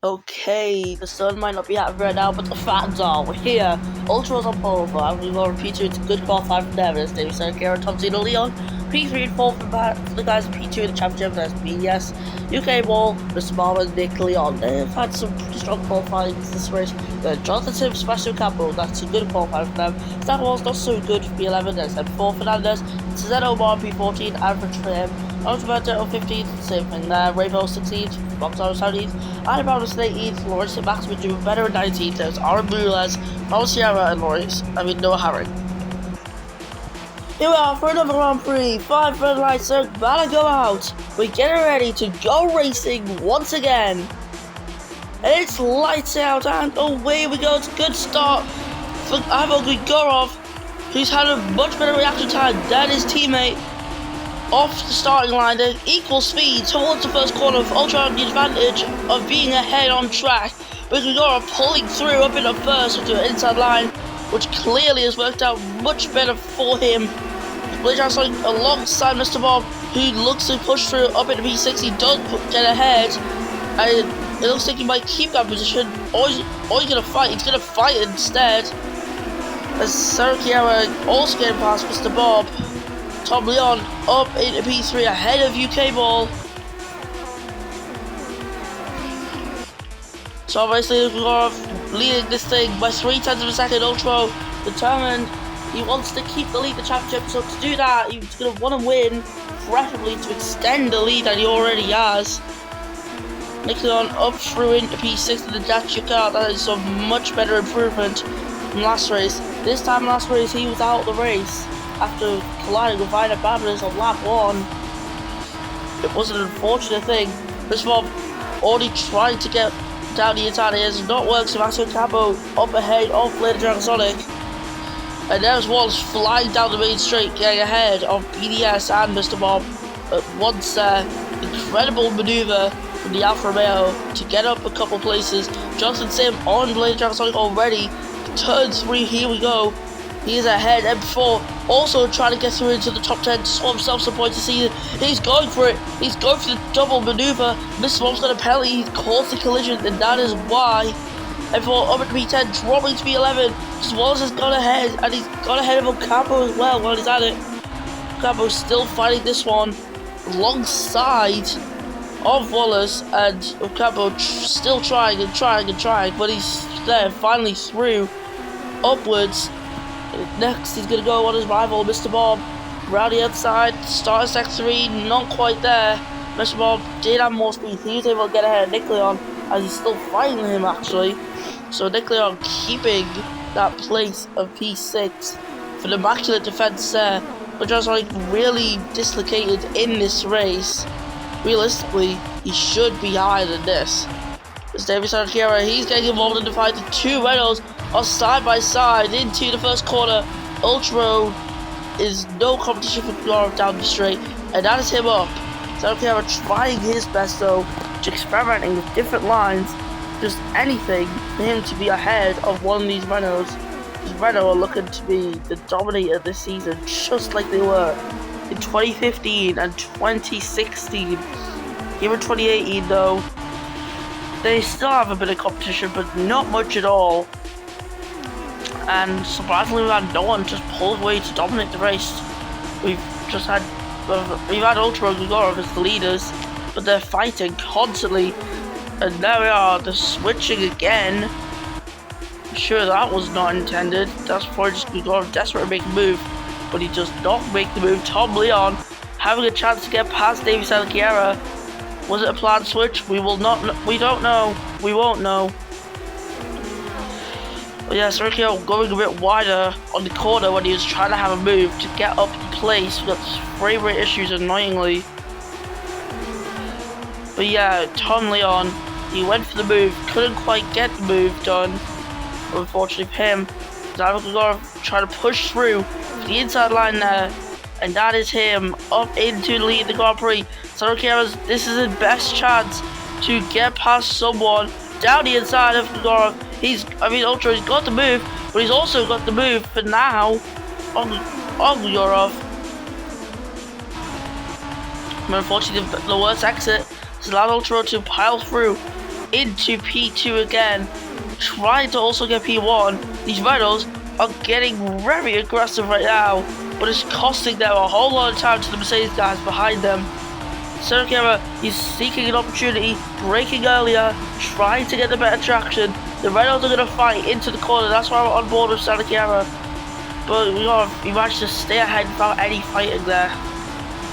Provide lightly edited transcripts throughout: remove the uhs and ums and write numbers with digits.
Okay, the sun might not be out right now, but the fans are. We're here. Ultras on pole for. I'm going to go repeat 2 It's a good qualifier from them. There's David Sarkera, Tom Zeno Leon. P3 and 4 for the guys in P2 in the championship. There's BS, UK Ball, Mr. Barber, and Nick Leon. They've had some pretty strong qualifying this race. Jonathan Sim, Sebastian Campbell. That's a good qualifier for them. Stan Wall's not so good for P11. There's M4 Fernandez, Zeno Omar P14, average for him. Alberto 15th, same thing there. Rainbow 16th, Boxer 17th, Alabama 18th, Lawrence and Max would do better in 19th. There's Aaron Mulez, Paul Sierra, and Noah Herring. Here we are for another Grand Prix. 5 red lights are about to go out. We're getting ready to go racing once again. And it's lights out, and away we go. It's a good start for Ivo Grigorov, who's had a much better reaction time than his teammate. Off the starting line, they're equal speed towards the first corner, with Ultra on the advantage of being ahead on track, with Grigorov pulling through up in the first to the inside line, which clearly has worked out much better for him. Blazer alongside Mr. Bob, who looks to push through up into P6. He does get ahead, and it looks like he might keep that position, or he's going to fight. He's going to fight instead, as Sarkiera also getting past Mr. Bob. Tom Leon up into P3 ahead of UK Ball. So obviously Grigorov leading this thing by 0.3 of a second. Ultra determined. He wants to keep the lead the championship, so to do that he's going to want to win, preferably to extend the lead that he already has. Nick Leon up through into P6 in the Dacia car. That is a much better improvement from last race. This time last race he was out of the race after colliding with Viner Babbitt on lap 1. It was an unfortunate thing. First of all, already trying to get down the inside, it has not worked. Sebastian Cabo up ahead of Blader Dragasonic. And there's Wallace flying down the main straight, getting ahead of BDS and Mr. Bob. But once incredible maneuver from the Alfa Romeo to get up a couple places. Johnson Sim on Blader Dragasonic already. Turn 3, here we go. He is ahead. M4 also trying to get through into the top 10 to score himself some points this season. He's going for it. He's going for the double maneuver. Mr. Bob's got a penalty. He caused the collision, and that is why. M4 up at P10, dropping to P11. Wallace has gone ahead, and he's gone ahead of Ocampo as well while he's at it. Ocampo's still fighting this one alongside of Wallace, and Ocampo still trying, but he's there finally through upwards. Next, he's going to go on his rival, Mr. Bob. Round the outside, starting Stack 3, not quite there. Mr. Bob did have more speed. He was able to get ahead of Nick Leon, as he's still fighting him, actually. So Nick Leon keeping that place of P6 for the immaculate defense there, which was really dislocated in this race. Realistically, he should be higher than this. As David Sarkera, he's getting involved in the fight. The two Renaults are side by side into the first corner. Ultra is no competition for Grigorov down the straight, and that is him up. Sarkera trying his best though, to experimenting with different lines, just anything for him to be ahead of one of these Renaults. These Renault are looking to be the dominator this season, just like they were in 2015 and 2016. Even 2018 though, they still have a bit of competition, but not much at all. And surprisingly, we've had no one just pull away to dominate the race. We've had Ultra and Grigorov as the leaders, but they're fighting constantly. And there we are, they're switching again. I'm sure that was not intended. That's probably just Grigorov desperate to make a move, but he does not make the move. Tom Leon having a chance to get past Davey Salchiera. Was it a planned switch? We don't know. We won't know. But yeah, Sergio going a bit wider on the corner when he was trying to have a move to get up the place. We got frame rate issues, annoyingly. But yeah, Tom Leon, he went for the move, couldn't quite get the move done. Unfortunately for him, Ivo Grigorov trying to push through the inside line there, and that is him up into the lead of the Grand Prix. Sarkera's, this is his best chance to get past someone down the inside of Grigorov. Ultra, he's got the move, but he's also got the move for now on Grigorov. But unfortunately, the worst exit has allowed Ultra to pile through. into P2 again, trying to also get P1. These Reynolds are getting very aggressive right now, but it's costing them a whole lot of time to the Mercedes guys behind them. Sergio is seeking an opportunity, braking earlier, trying to get the better traction. The Reynolds are going to fight into the corner, that's why I'm on board with Sergio. But we managed to stay ahead without any fighting there.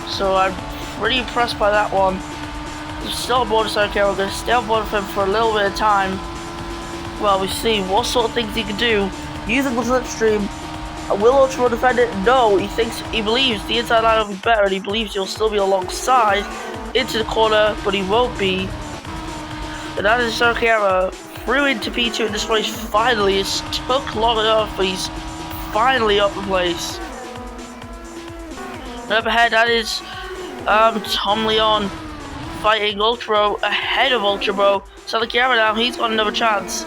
So I'm pretty impressed by that one. I'm still on board with Sergio, we're going to stay on board with him for a little bit of time. Well, we see what sort of things he can do using the slipstream. Will Ultra defend it? No, he believes the inside line will be better, and he believes he'll still be alongside into the corner, but he won't be. And that is Sergio through into P2 in this race. Finally, it took long enough, but he's finally up in place. And up ahead, that is Tom Leon fighting Ultra ahead of Ultra Bro. Sergio now, he's got another chance.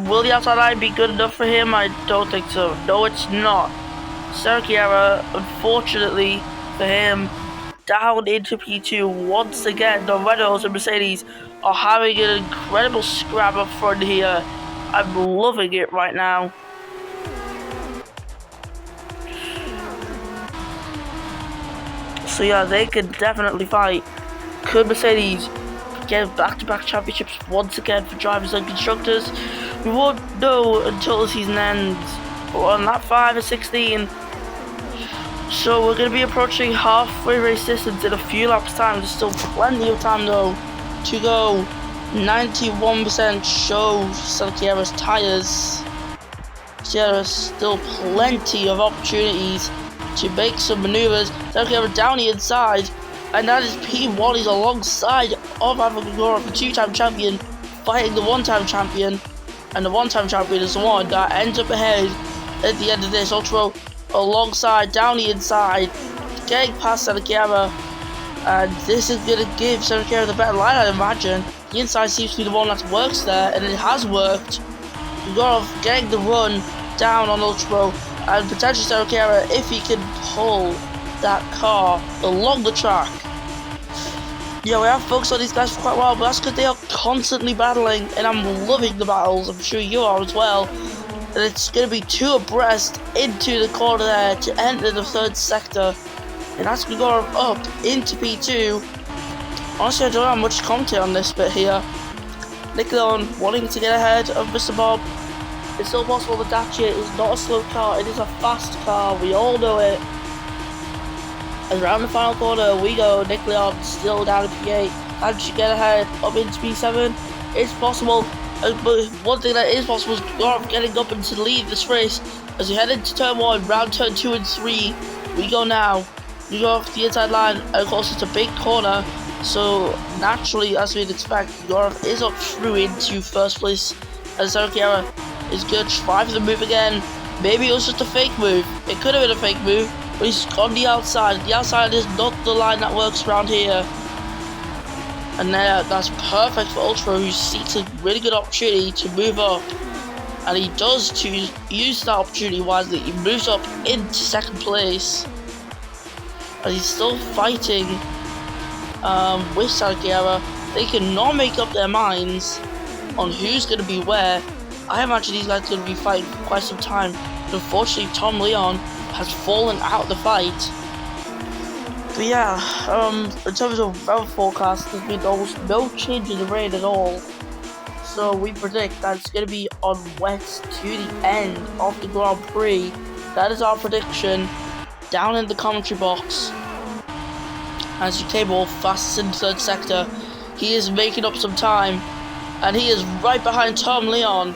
Will the outside line be good enough for him? I don't think so. No, it's not. Sergio, unfortunately for him, down into P2 once again. The Renaults and Mercedes are having an incredible scrap up front here. I'm loving it right now. So yeah, they can definitely fight. Could Mercedes get back-to-back championships once again for drivers and constructors? We won't know until the season ends. But on that 5 and 16, so we're going to be approaching halfway race distance in a few laps time. There's still plenty of time though to go. 91% show Sergio's tires. So yeah, there's still plenty of opportunities to make some maneuvers. Sergio down the inside. And that is P1, he's alongside of Avogora, the two-time champion, fighting the one-time champion. And the one-time champion is the one that ends up ahead at the end of this. Ultra alongside, down the inside, getting past Sergio. And this is going to give Sergio the better line, I imagine. The inside seems to be the one that works there, and it has worked. Gorov getting the run down on Ultra, and potentially Sergio, if he can pull that car along the track. Yeah, we have focused on these guys for quite a while, but that's because they are constantly battling, and I'm loving the battles. I'm sure you are as well. And it's going to be two abreast into the corner there to enter the third sector. And that's going to go up into P2. Honestly, I don't have much content on this bit here. Nickelodeon wanting to get ahead of Mr. Bob. It's still possible that Dacia is not a slow car, it is a fast car, we all know it. And around the final corner we go, Nick Leon still down in P8. How did you get ahead up into P7? It's possible, but one thing that is possible is getting up into the lead this race. As we head into turn 1, round turn 2 and 3, we go now. We go off the inside line, and of course it's a big corner, so naturally, as we'd expect, Gorov is up through into first place. As Sergio is going to try for the move again. Maybe it was just a fake move. It could have been a fake move, but he's on the outside. The outside is not the line that works around here. And there, that's perfect for Ultra, who seeks a really good opportunity to move up. And he does choose use that opportunity wisely. He moves up into second place. And he's still fighting with Sergio. They cannot make up their minds on who's going to be where. I imagine these guys are going to be fighting for quite some time. But unfortunately, Tom Leon has fallen out of the fight. But yeah, in terms of weather forecast, there's been almost no change in the rain at all. So we predict that it's going to be on wet to the end of the Grand Prix. That is our prediction down in the commentary box. As Cable fastest in the third sector, he is making up some time, and he is right behind Tom Leon.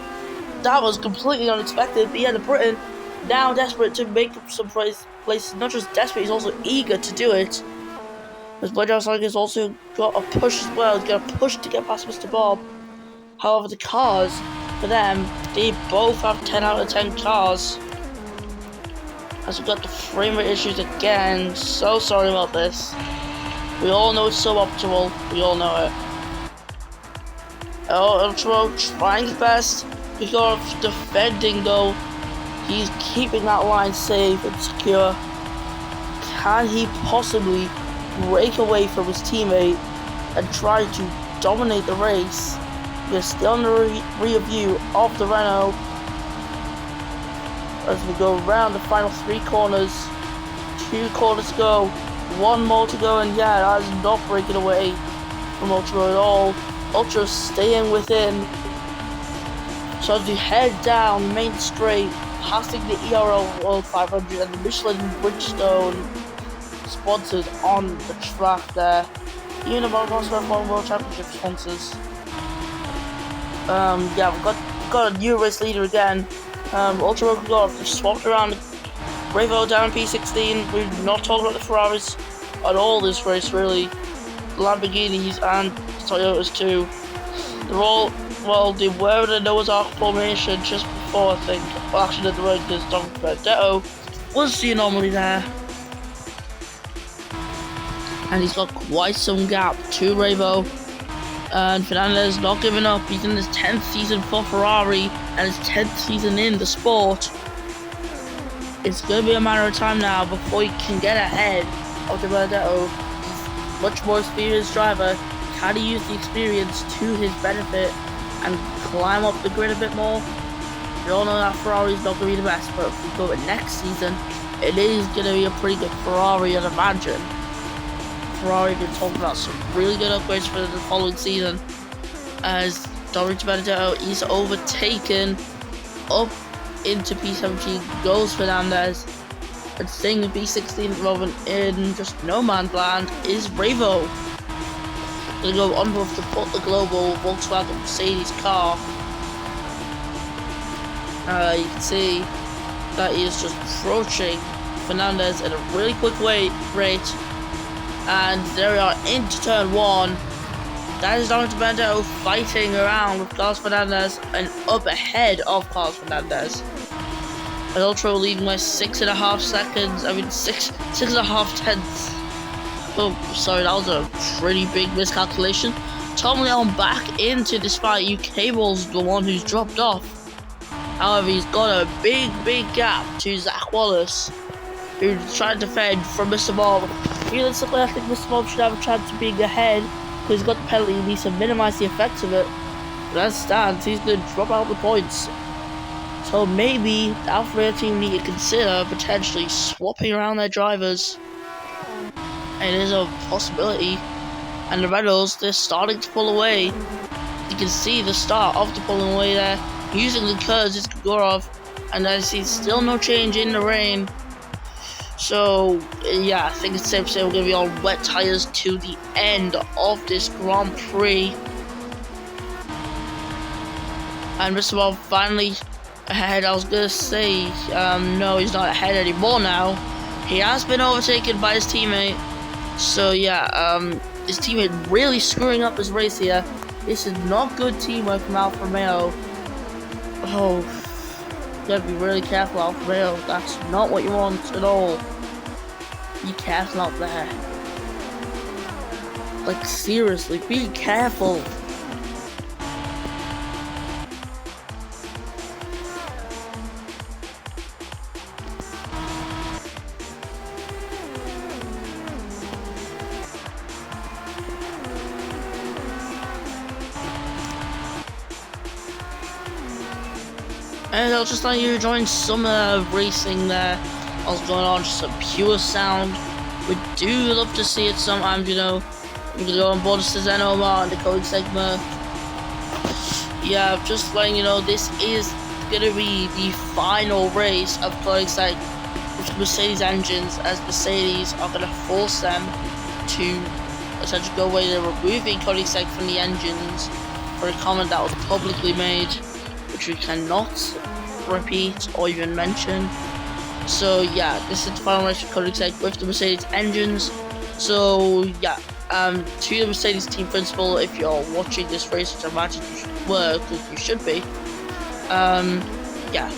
That was completely unexpected. But yeah, the Briton now desperate to make up some place. Not just desperate, he's also eager to do it. As Bloodhound Sonic has also got a push as well. He's got a push to get past Mr. Bob. However, the cars, for them, they both have 10 out of 10 cars. As we've got the frame rate issues again. So sorry about this. We all know it's suboptimal. We all know it. Ultra trying his best. Because defending though, he's keeping that line safe and secure. Can he possibly break away from his teammate and try to dominate the race. We're still in the rear view of the Renault as we go around the final 3 corners. 2 corners to go, 1 more to go, and yeah, that is not breaking away from Ultra at all. Ultra staying within. So as we head down Main Straight, passing the ERL World 500 and the Michelin Bridgestone sponsors on the track there. Even the Motocross F1 World Championship sponsors. Yeah, we've got a new race leader again. Ultra Road they swapped around Revo down P16. We've not talked about the Ferraris at all this race really. The Lamborghinis and Toyotas too. They're all, well, they were in a Noah's Ark formation just before, I think. Well, actually, they weren't, because Don Benedetto was the anomaly there. And he's got quite some gap to Revo. And Fernandez not giving up. He's in his 10th season for Ferrari and his 10th season in the sport. It's going to be a matter of time now before he can get ahead of Don Benedetto. He's a much more experienced driver. Can he use the experience to his benefit and climb up the grid a bit more? We all know that Ferrari's not going to be the best, but if we go to next season, it is going to be a pretty good Ferrari, I'd imagine. Ferrari been talking about some really good upgrades for the following season, as Don Benedetto is overtaken up into P17, goes Fernandez, and staying in P16 at the moment in just no man's land is Revo. Gonna go on with the put the global Volkswagen Mercedes car. You can see that he is just approaching Fernandez at a really quick rate. And there we are into turn 1. That is Don Benedetto fighting around with Carlos Fernandez and up ahead of Carlos Fernandez. And Ultra leading by 6.5 seconds. I mean 6.5 tenths. Oh, sorry, that was a pretty big miscalculation. Tom Leon back into despite UKable's the one who's dropped off. However, he's got a big gap to Zach Wallace, who's trying to defend from Mr. Bob. Realistically, I think Mr. Bob should have a chance of being ahead because he's got the penalty and needs to minimise the effects of it. But as it stands, he's going to drop out the points. So maybe the Alfa Romeo team need to consider potentially swapping around their drivers. It is a possibility, and the Renaults, they're starting to pull away. You can see the start of the pulling away there, using the curves is Gorov, and I see still no change in the rain. So yeah, I think it's safe to say we're going to be on wet tyres to the end of this Grand Prix. And Mr. Bob finally ahead. I was going to say, no, he's not ahead anymore now. He has been overtaken by his teammate. So yeah, his teammate really screwing up his race here. This is not good teamwork from Alfa Romeo. Oh, you gotta be really careful, Alfa Romeo. That's not what you want at all. Be careful out there. Like seriously, be careful. And I'll just let you join some racing there. What's going on? Just some pure sound. We do love to see it sometimes, you know. We're gonna go on board Cezanne Omar and the code segment. Yeah, just letting you know, this is gonna be the final race of Koenigsegg with Mercedes engines, as Mercedes are gonna force them to essentially go away. They're removing Koenigsegg from the engines for a comment that was publicly made, which we cannot repeat or even mention. So yeah, this is the final race for Koenigsegg with the Mercedes engines. So yeah, to the Mercedes team principal, if you're watching this race, which I imagine you should work, because you should be, yeah,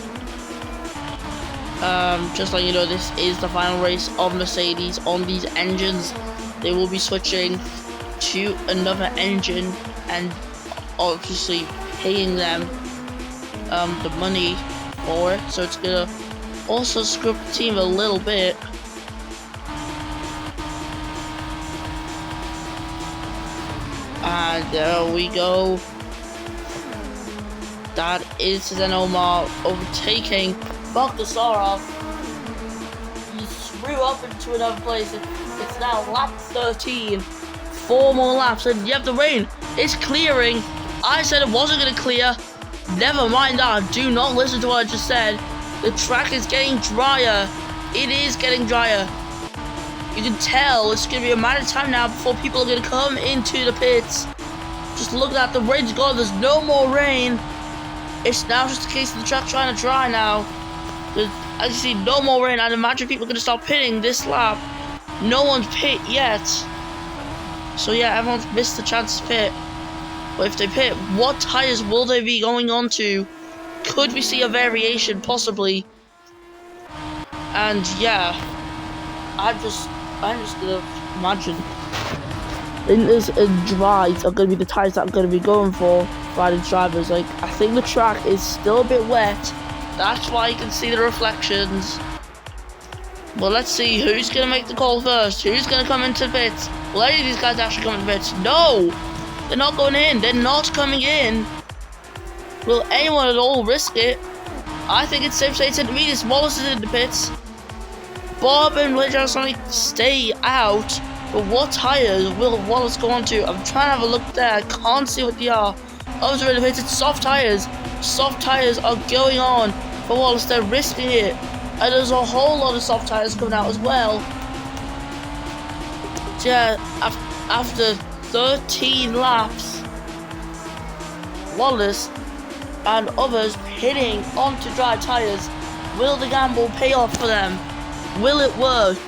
just like you know, this is the final race of Mercedes on these engines. They will be switching to another engine and obviously paying them the money for it, so it's gonna also screw up the team a little bit. And there we go. That is Zen Omar overtaking Bogdasarov. He threw up into another place. It's now lap 13. 4 more laps, and yep, the rain is clearing. I said it wasn't going to clear. Never mind that. Do not listen to what I just said. The track is getting drier. It is getting drier. You can tell it's going to be a matter of time now before people are going to come into the pits. Just look at that. The rain's gone. There's no more rain. It's now just a case of the track trying to dry now. There's, as you see, no more rain. I'd imagine people are going to start pitting this lap. No one's pit yet. So yeah, everyone's missed the chance to pit. But if they pit, what tyres will they be going on to? Could we see a variation, possibly? And yeah, I'm just gonna imagine. Inters and dries are gonna be the tyres that I'm gonna be going for riding drivers. Like, I think the track is still a bit wet. That's why you can see the reflections. Well, let's see who's gonna make the call first. Who's gonna come into the pits? Will any of these guys actually come into the pits? No! They're not going in. They're not coming in. Will anyone at all risk it? I think it's safe to say it's intermediates. Wallace is in the pits. Bob and Lidger Sonic stay out. But what tyres will Wallace go on to? I'm trying to have a look there. I can't see what they are. Others are in the pits. It's soft tyres. Soft tyres are going on for Wallace. They're risking it. And there's a whole lot of soft tyres coming out as well. So yeah, after 13 laps, Wallace and others hitting onto dry tyres. Will the gamble pay off for them? Will it work?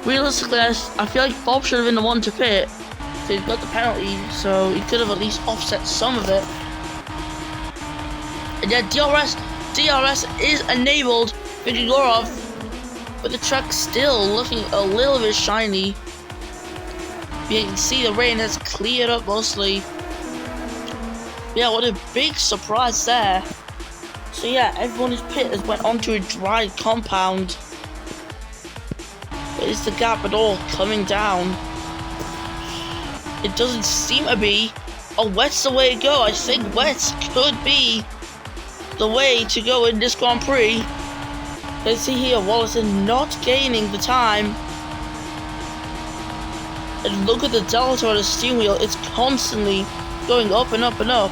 Realistically, I feel like Bob should have been the one to pit. So he got the penalty, so he could have at least offset some of it. And yeah, DRS is enabled for Vigorov, but the track's still looking a little bit shiny. You can see the rain has cleared up mostly. Yeah, what a big surprise there. So yeah, everyone who's pit has went onto a dry compound. But is the gap at all coming down? It doesn't seem to be. Oh, wet's the way to go. I think wet could be the way to go in this Grand Prix. Let's see here, Wallace is not gaining the time. And look at the delta on the steering wheel. It's constantly going up and up and up.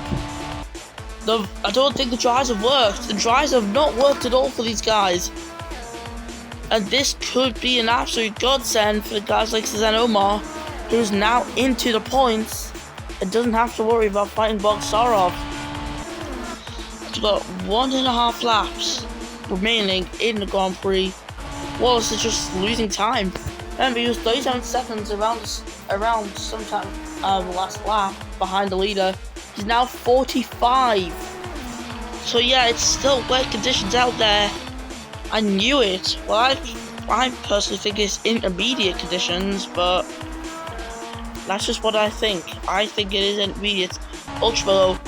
I don't think the dries have worked. The dries have not worked at all for these guys. And this could be an absolute godsend for guys like Zen Omar, who's now into the points and doesn't have to worry about fighting Bogsarov. He's got 1.5 laps remaining in the Grand Prix. Wallace is just losing time. Remember, he was 37 seconds around sometime the last lap behind the leader. He's now 45. So yeah, it's still wet conditions out there. I knew it. Well, I personally think it's intermediate conditions, but that's just what I think. I think it is intermediate. Ultra,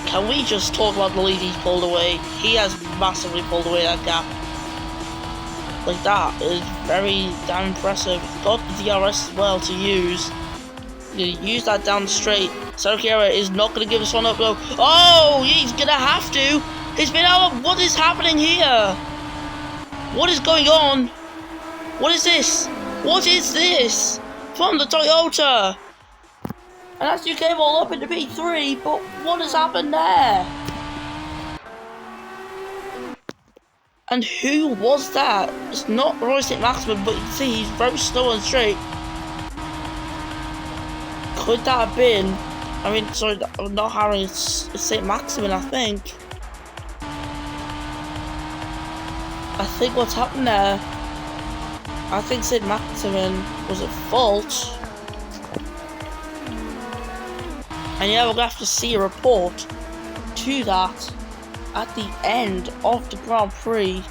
can we just talk about the lead he's pulled away? He has massively pulled away that gap. Like, that is very damn impressive. He's got the DRS as well to use. Use that down the straight. Sarkiera is not going to give this one up though. Oh, he's going to have to. He's been out. What is happening here? What is going on? What is this? What is this? From the Toyota. And that's you came all up into P3, but what has happened there? And who was that? It's not Roy St. Maximin, but you can see he's very slow and straight. Could that have been? I mean, sorry, not Harry, it's St. Maximin, I think. I think what's happened there, I think St. Maximin was at fault. And yeah, we're going to have to see a report to that at the end of the Grand Prix.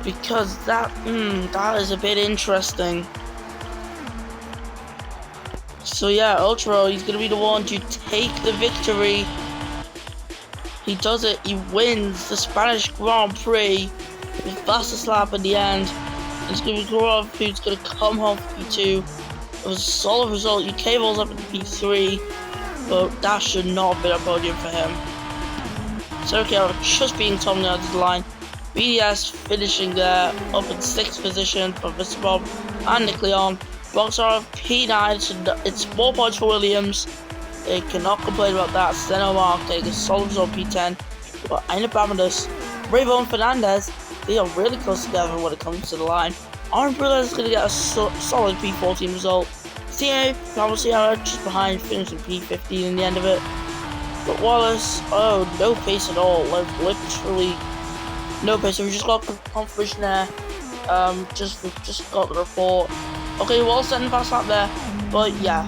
Because that is a bit interesting. So yeah, Ultra, he's going to be the one to take the victory. He does it, he wins the Spanish Grand Prix with fastest lap at the end. And it's going to be Grov who's going to come home for P2. It was a solid result. UK Ball's up in P3, but that should not have been a podium for him. Sergio just being Tom out of the line. BDS finishing there up in 6th position for Mr. Bob and Nick Leon. Boxer P9, it's 4 points for Williams. They cannot complain about that. Steno Mark taking a solid result P10. But Aina Bamadas, Rayvon Fernandez, they are really close together when it comes to the line. Aaron Brulez is going to get a solid P14 result. Sierra just behind, finishing P15 in the end of it. But Wallace, oh, no pace at all. Like, literally no pace. We just got confirmation there. Just got the report. Okay, Wallace setting fast lap there. But yeah,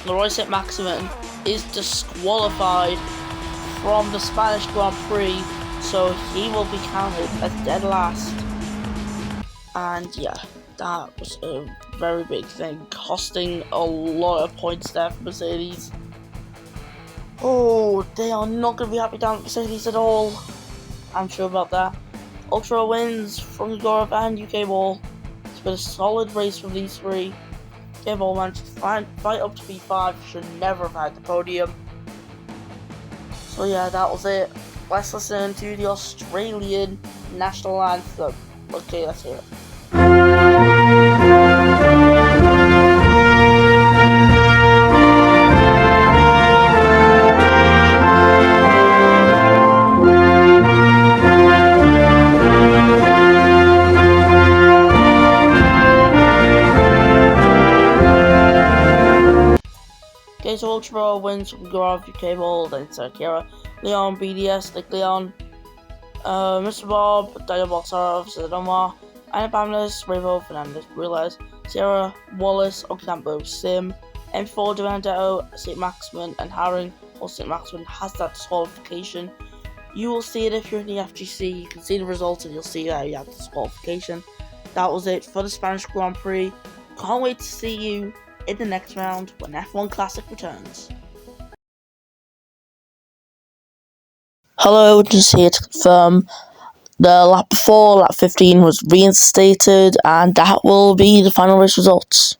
Leroy St. Maximin is disqualified from the Spanish Grand Prix, so he will be counted as dead last. And yeah, that was a very big thing, costing a lot of points there for Mercedes. Oh, they are not going to be happy down at Mercedes at all. I'm sure about that. Ultra wins from Gorov and UK Ball. It's been a solid race from these three. UK Ball managed to fight up to P5, should never have had the podium. So yeah, that was it. Let's listen to the Australian national anthem. Okay, let's hear it. Okay, so Ultra wins from Gaurav, UK Ball, then Sakira, Leon, BDS, Nick Leon, Mr. Bob, Daniel Boxarov, Zedoma, Anna Bamnes, Ravo, Fernandez, Rules, Sierra, Wallace, Ocampo, Sim, M4, Devandetto, St. Maximin, and Haring. Or St. Maximin has that disqualification. You will see it if you're in the FGC. You can see the results and you'll see that you have the disqualification. That was it for the Spanish Grand Prix. Can't wait to see you in the next round when F1 Classic returns. Hello, just here to confirm the lap before, lap 15, was reinstated, and that will be the final race results.